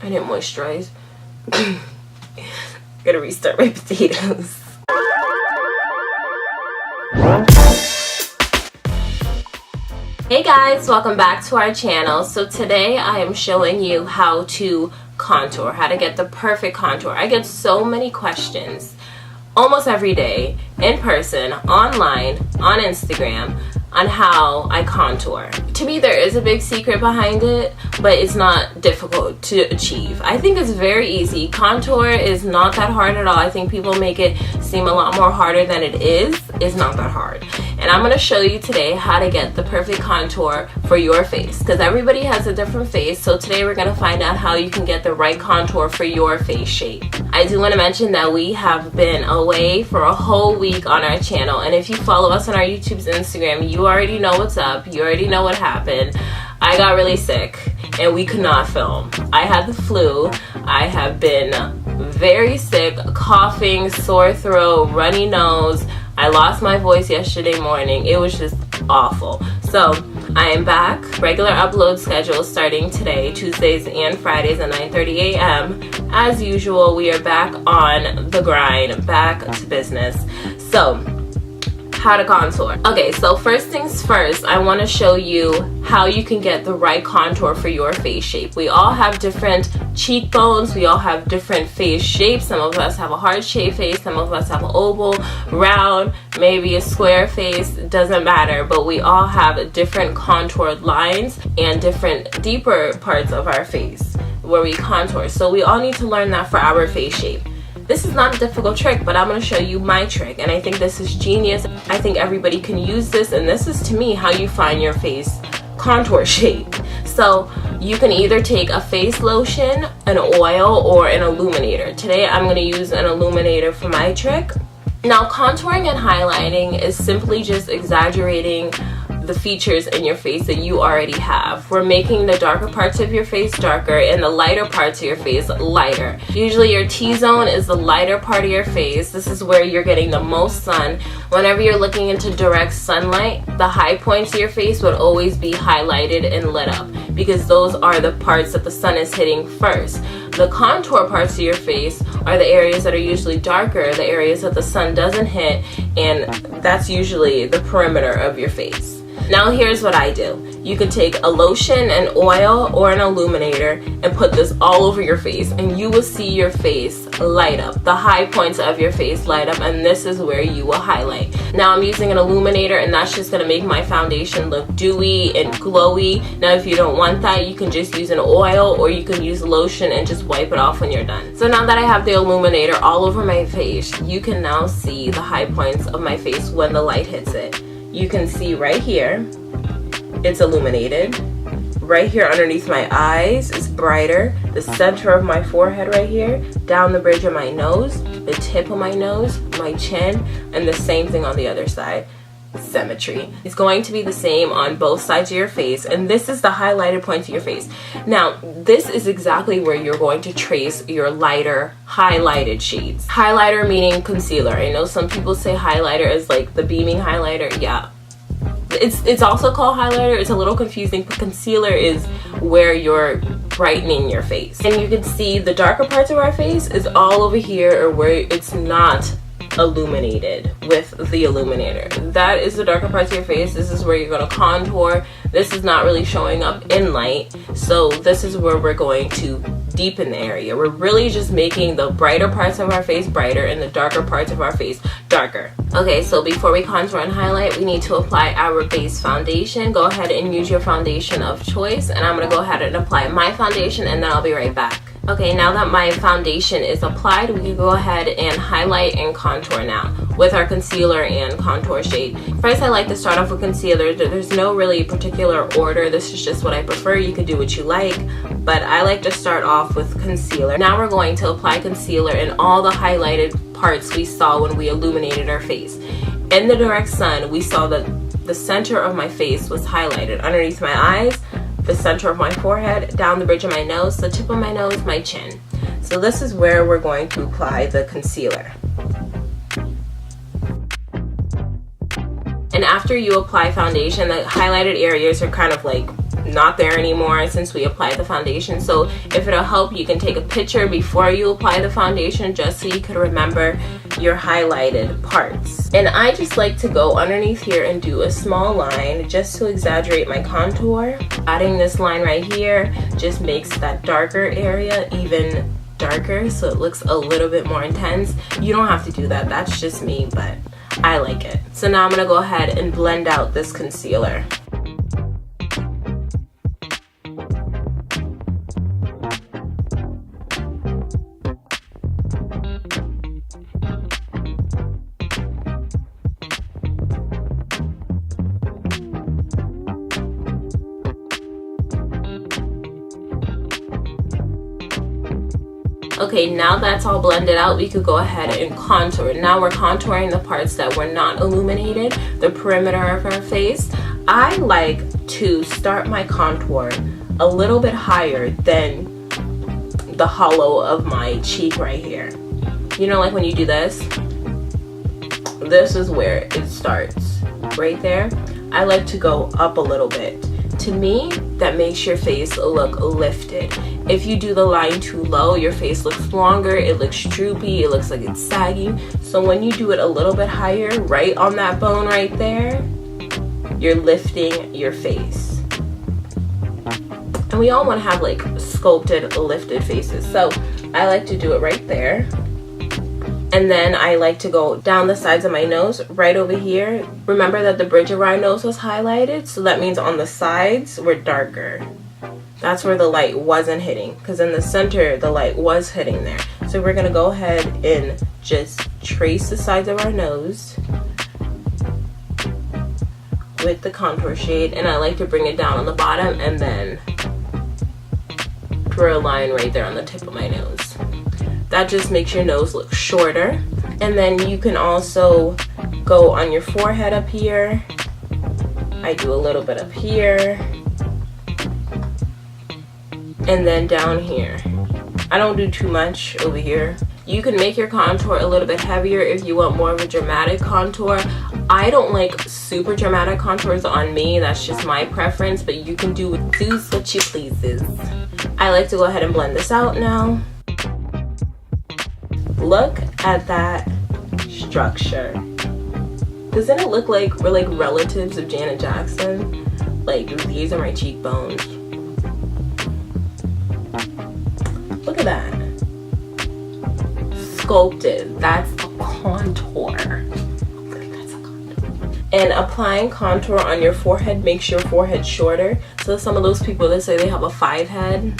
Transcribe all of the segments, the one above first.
I didn't moisturize. Gotta restart my potatoes. Hey guys, welcome back to our channel. So today I am showing you how to contour, how to get the perfect contour. I get so many questions almost every day, in person, online, on Instagram, on how I contour. To me, there is a big secret behind it, but it's not difficult to achieve. I think it's very easy. Contour is not that hard at all. I think people make it seem a lot more harder than it is. It's not that hard. And I'm going to show you today how to get the perfect contour for your face, because everybody has a different face. So today we're going to find out how you can get the right contour for your face shape. I do want to mention that we have been away for a whole week on our channel, and if you follow us on our YouTube's Instagram, you already know what's up. You already know what happened. I got really sick and we could not film. I had the flu. I have been very sick, coughing, sore throat, runny nose. I lost my voice yesterday morning. It was just awful. So I am back. Regular upload schedule starting today, Tuesdays and Fridays at 9:30 a.m. As usual, we are back on the grind, back to business. So how to contour. Okay, so first things first, I want to show you how you can get the right contour for your face shape. We all have different cheekbones, we all have different face shapes. Some of us have a heart-shaped face, some of us have an oval, round, maybe a square face, doesn't matter, but we all have different contoured lines and different deeper parts of our face where we contour. So we all need to learn that for our face shape. This is not a difficult trick, but I'm going to show you my trick, and I think this is genius. I think everybody can use this, and this is, to me, how you find your face contour shape. So you can either take a face lotion, an oil, or an illuminator. Today I'm going to use an illuminator for my trick. Now, contouring and highlighting is simply just exaggerating the features in your face that you already have. We're making the darker parts of your face darker and the lighter parts of your face lighter. Usually your T-zone is the lighter part of your face. This is where you're getting the most sun. Whenever you're looking into direct sunlight, the high points of your face would always be highlighted and lit up, because those are the parts that the sun is hitting first. The contour parts of your face are the areas that are usually darker, the areas that the sun doesn't hit, and that's usually the perimeter of your face. Now here's what I do. You can take a lotion, an oil, or an illuminator and put this all over your face, and you will see your face light up. The high points of your face light up, and this is where you will highlight. Now I'm using an illuminator, and that's just going to make my foundation look dewy and glowy. Now if you don't want that, you can just use an oil, or you can use lotion and just wipe it off when you're done. So now that I have the illuminator all over my face, you can now see the high points of my face when the light hits it. You can see right here, it's illuminated. Right here underneath my eyes is brighter. The center of my forehead right here, down the bridge of my nose, the tip of my nose, my chin, and the same thing on the other side. Symmetry. It's going to be the same on both sides of your face, and this is the highlighted points of your face. Now, this is exactly where you're going to trace your lighter highlighted shades. Highlighter meaning concealer. I know some people say highlighter is like the beaming highlighter. Yeah. It's also called highlighter. It's a little confusing, but concealer is where you're brightening your face. And you can see the darker parts of our face is all over here, or where it's not illuminated with the illuminator. That is the darker parts of your face. This is where you're going to contour. This is not really showing up in light, so this is where we're going to deepen the area. We're really just making the brighter parts of our face brighter and the darker parts of our face darker. Okay, so before we contour and highlight, we need to apply our base foundation. Go ahead and use your foundation of choice, and I'm going to go ahead and apply my foundation, and then I'll be right back. Okay, now that my foundation is applied, we can go ahead and highlight and contour now with our concealer and contour shade. First, I like to start off with concealer. There's no really particular order. This is just what I prefer. You can do what you like, but I like to start off with concealer. Now we're going to apply concealer in all the highlighted parts we saw when we illuminated our face. In the direct sun, we saw that the center of my face was highlighted. Underneath my eyes, the center of my forehead, down the bridge of my nose, the tip of my nose, my chin. So this is where we're going to apply the concealer. And after you apply foundation, the highlighted areas are kind of like not there anymore since we applied the foundation. So if it'll help, you can take a picture before you apply the foundation just so you can remember your highlighted parts. And I just like to go underneath here and do a small line just to exaggerate my contour. Adding this line right here just makes that darker area even darker, so it looks a little bit more intense. You don't have to do that, that's just me, but I like it. So now I'm gonna go ahead and blend out this concealer. Okay, now that's all blended out, we could go ahead and contour. Now we're contouring the parts that were not illuminated, the perimeter of our face. I like to start my contour a little bit higher than the hollow of my cheek right here. You know, like when you do this is where it starts, right there. I like to go up a little bit. To me, that makes your face look lifted. If you do the line too low, your face looks longer, it looks droopy, it looks like it's sagging. So when you do it a little bit higher, right on that bone right there, you're lifting your face. And we all want to have like sculpted, lifted faces. So I like to do it right there. And then I like to go down the sides of my nose, right over here. Remember that the bridge of our nose was highlighted, so that means on the sides, we're darker. That's where the light wasn't hitting, because in the center, the light was hitting there. So we're gonna go ahead and just trace the sides of our nose with the contour shade, and I like to bring it down on the bottom and then draw a line right there on the tip of my nose. That just makes your nose look shorter. And then you can also go on your forehead up here. I do a little bit up here. And then down here. I don't do too much over here. You can make your contour a little bit heavier if you want more of a dramatic contour. I don't like super dramatic contours on me, that's just my preference, but you can do what you pleases. I like to go ahead and blend this out now. Look at that structure. Doesn't it look like we're like relatives of Janet Jackson? Like, these are my cheekbones. Look at that. Sculpted. That's a contour. That's a contour. And applying contour on your forehead makes your forehead shorter. So some of those people that say they have a 5 head,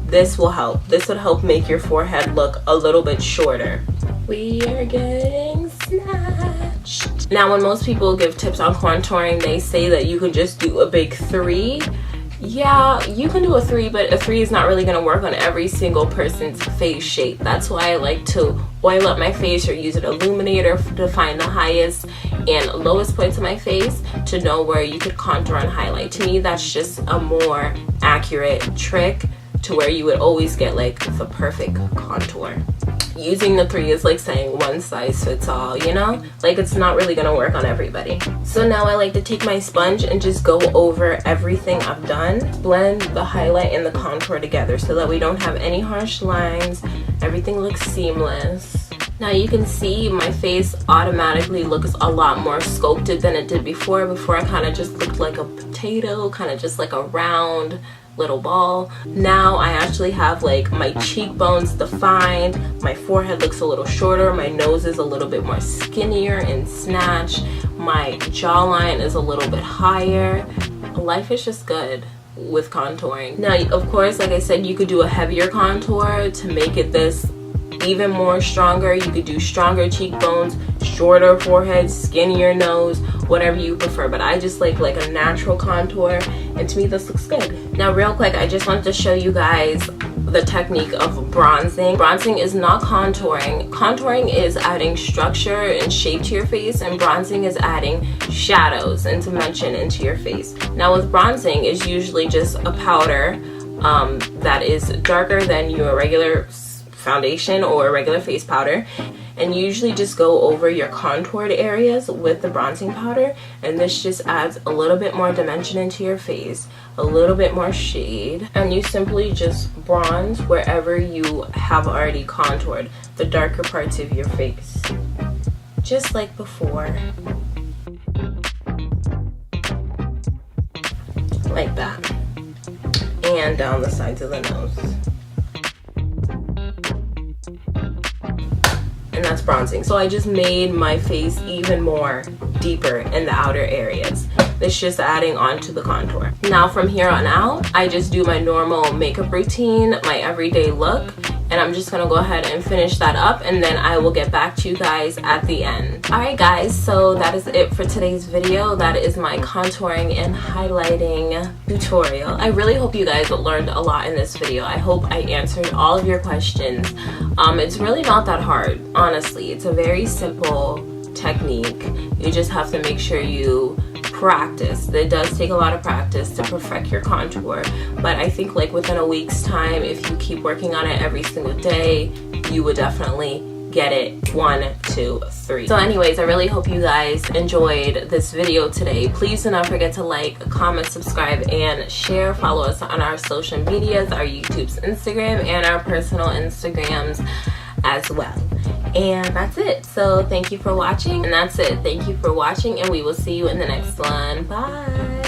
this will help. This would help make your forehead look a little bit shorter. We are getting snatched. Now, when most people give tips on contouring, they say that you can just do a big 3. Yeah, you can do a 3, but a 3 is not really going to work on every single person's face shape. That's why I like to oil up my face or use an illuminator to find the highest and lowest points of my face to know where you could contour and highlight. To me, that's just a more accurate trick to where you would always get like the perfect contour. Using the 3 is like saying one size fits all, you know? Like, it's not really gonna work on everybody. So now I like to take my sponge and just go over everything I've done. Blend the highlight and the contour together so that we don't have any harsh lines. Everything looks seamless. Now you can see my face automatically looks a lot more sculpted than it did before. Before I kind of just looked like a potato, kind of just like a round little ball. Now I actually have like my cheekbones defined, my forehead looks a little shorter, my nose is a little bit more skinnier and snatched, my jawline is a little bit higher. Life is just good with contouring. Now, of course, like I said, you could do a heavier contour to make it this even more stronger. You could do stronger cheekbones, shorter forehead, skinnier nose, whatever you prefer, but I just like a natural contour, and to me this looks good. Now real quick, I just wanted to show you guys the technique of bronzing. Bronzing is not contouring. Contouring is adding structure and shape to your face, and bronzing is adding shadows and dimension into your face. Now with bronzing, is usually just a powder that is darker than your regular foundation or a regular face powder, and usually just go over your contoured areas with the bronzing powder, and this just adds a little bit more dimension into your face, a little bit more shade, and you simply just bronze wherever you have already contoured the darker parts of your face, just like before, like that, and down the sides of the nose. And that's bronzing. So I just made my face even more deeper in the outer areas. It's just adding on to the contour. Now from here on out, I just do my normal makeup routine, my everyday look, and I'm just gonna go ahead and finish that up, and then I will get back to you guys at the end. Alright guys, so that is it for today's video. That is my contouring and highlighting tutorial. I really hope you guys learned a lot in this video. I hope I answered all of your questions. It's really not that hard, honestly. It's a very simple technique. You just have to make sure you practice. It does take a lot of practice to perfect your contour, but I think like within a week's time, if you keep working on it every single day, you would definitely get it 1, 2, 3. So anyways, I really hope you guys enjoyed this video today. Please do not forget to like, comment, subscribe, and share. Follow us on our social medias, our YouTube's Instagram, and our personal Instagrams as well. And that's it. So thank you for watching, and that's it. Thank you for watching, and we will see you in the next one. Bye.